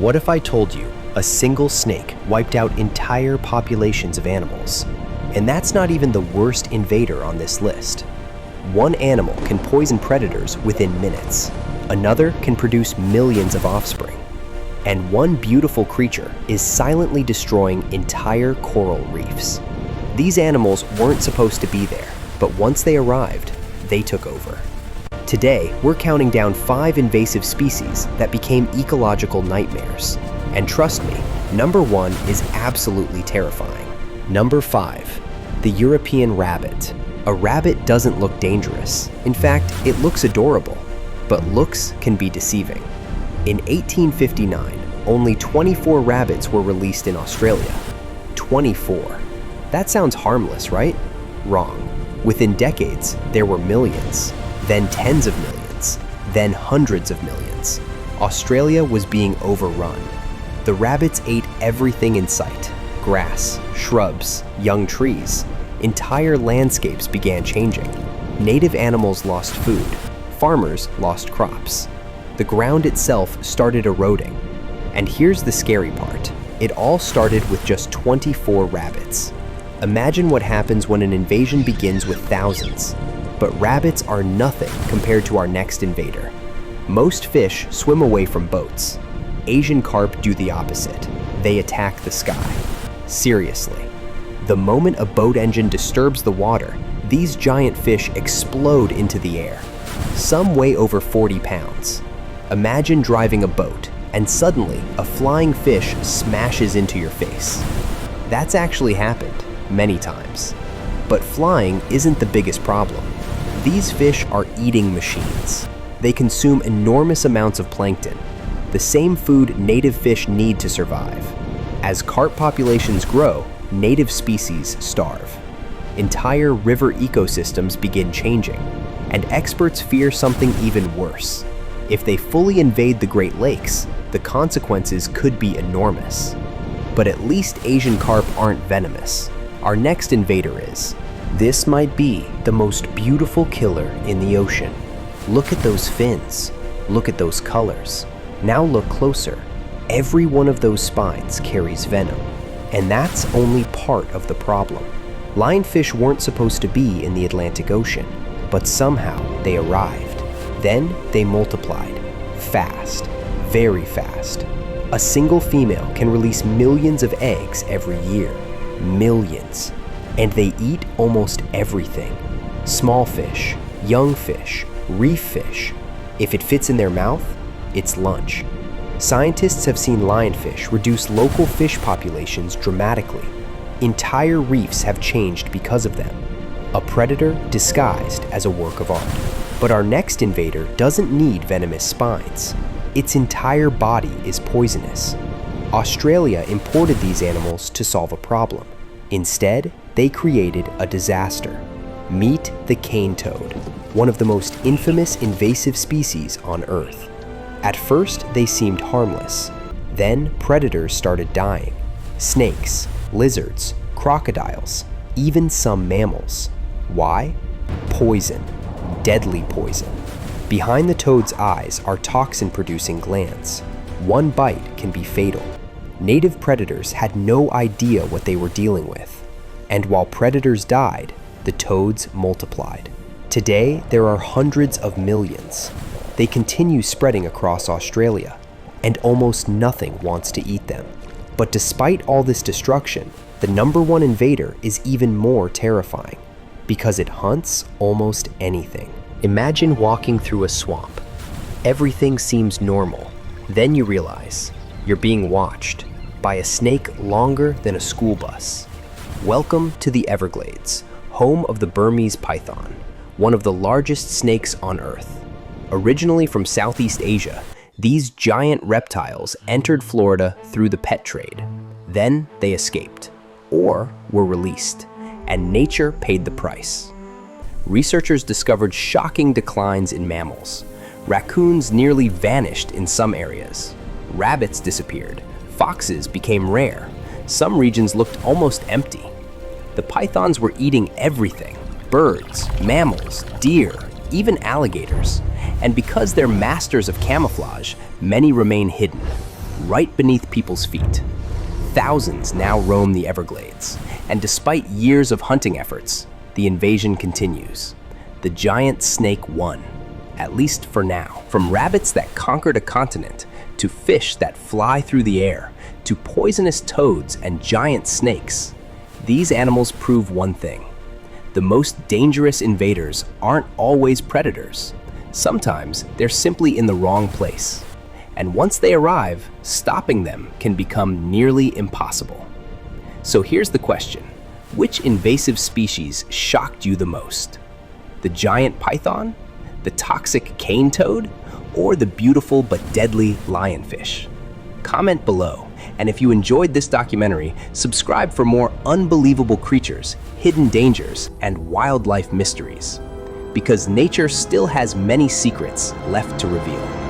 What if I told you a single snake wiped out entire populations of animals? And that's not even the worst invader on this list. One animal can poison predators within minutes. Another can produce millions of offspring. And one beautiful creature is silently destroying entire coral reefs. These animals weren't supposed to be there, but once they arrived, they took over. Today, we're counting down 5 invasive species that became ecological nightmares. And trust me, number 1 is absolutely terrifying. Number 5, the European rabbit. A rabbit doesn't look dangerous. In fact, it looks adorable. But looks can be deceiving. In 1859, only 24 rabbits were released in Australia. 24. That sounds harmless, right? Wrong. Within decades, there were millions, then tens of millions, then hundreds of millions. Australia was being overrun. The rabbits ate everything in sight: grass, shrubs, young trees. Entire landscapes began changing. Native animals lost food. Farmers lost crops. The ground itself started eroding. And here's the scary part. It all started with just 24 rabbits. Imagine what happens when an invasion begins with thousands. But rabbits are nothing compared to our next invader. Most fish swim away from boats. Asian carp do the opposite. They attack the sky. Seriously. The moment a boat engine disturbs the water, these giant fish explode into the air. Some weigh over 40 pounds. Imagine driving a boat, and suddenly a flying fish smashes into your face. That's actually happened many times. But flying isn't the biggest problem. These fish are eating machines. They consume enormous amounts of plankton, the same food native fish need to survive. As carp populations grow, native species starve. Entire river ecosystems begin changing, and experts fear something even worse. If they fully invade the Great Lakes, the consequences could be enormous. But at least Asian carp aren't venomous. Our next invader is. This might be the most beautiful killer in the ocean. Look at those fins. Look at those colors. Now look closer. Every one of those spines carries venom. And that's only part of the problem. Lionfish weren't supposed to be in the Atlantic Ocean, but somehow they arrived. Then they multiplied. Fast. Very fast. A single female can release millions of eggs every year. Millions. And they eat almost everything. Small fish, young fish, reef fish. If it fits in their mouth, it's lunch. Scientists have seen lionfish reduce local fish populations dramatically. Entire reefs have changed because of them. A predator disguised as a work of art. But our next invader doesn't need venomous spines. Its entire body is poisonous. Australia imported these animals to solve a problem. Instead, they created a disaster. Meet the cane toad, one of the most infamous invasive species on Earth. At first, they seemed harmless. Then predators started dying. Snakes, lizards, crocodiles, even some mammals. Why? Poison. Deadly poison. Behind the toad's eyes are toxin-producing glands. One bite can be fatal. Native predators had no idea what they were dealing with. And while predators died, the toads multiplied. Today, there are hundreds of millions. They continue spreading across Australia, and almost nothing wants to eat them. But despite all this destruction, the number 1 invader is even more terrifying, because it hunts almost anything. Imagine walking through a swamp. Everything seems normal. Then you realize you're being watched by a snake longer than a school bus. Welcome to the Everglades, home of the Burmese python, one of the largest snakes on Earth. Originally from Southeast Asia, these giant reptiles entered Florida through the pet trade. Then they escaped, or were released, and nature paid the price. Researchers discovered shocking declines in mammals. Raccoons nearly vanished in some areas. Rabbits disappeared. Foxes became rare. Some regions looked almost empty. The pythons were eating everything: birds, mammals, deer, even alligators. And because they're masters of camouflage, many remain hidden. right beneath people's feet. Thousands now roam the Everglades, and despite years of hunting efforts, the invasion continues. The giant snake won, at least for now. From rabbits that conquered a continent, to fish that fly through the air, to poisonous toads and giant snakes, these animals prove one thing: the most dangerous invaders aren't always predators. Sometimes they're simply in the wrong place. And once they arrive, stopping them can become nearly impossible. So here's the question: which invasive species shocked you the most? The giant python, the toxic cane toad, or the beautiful but deadly lionfish? Comment below, and if you enjoyed this documentary, subscribe for more unbelievable creatures, hidden dangers, and wildlife mysteries. Because nature still has many secrets left to reveal.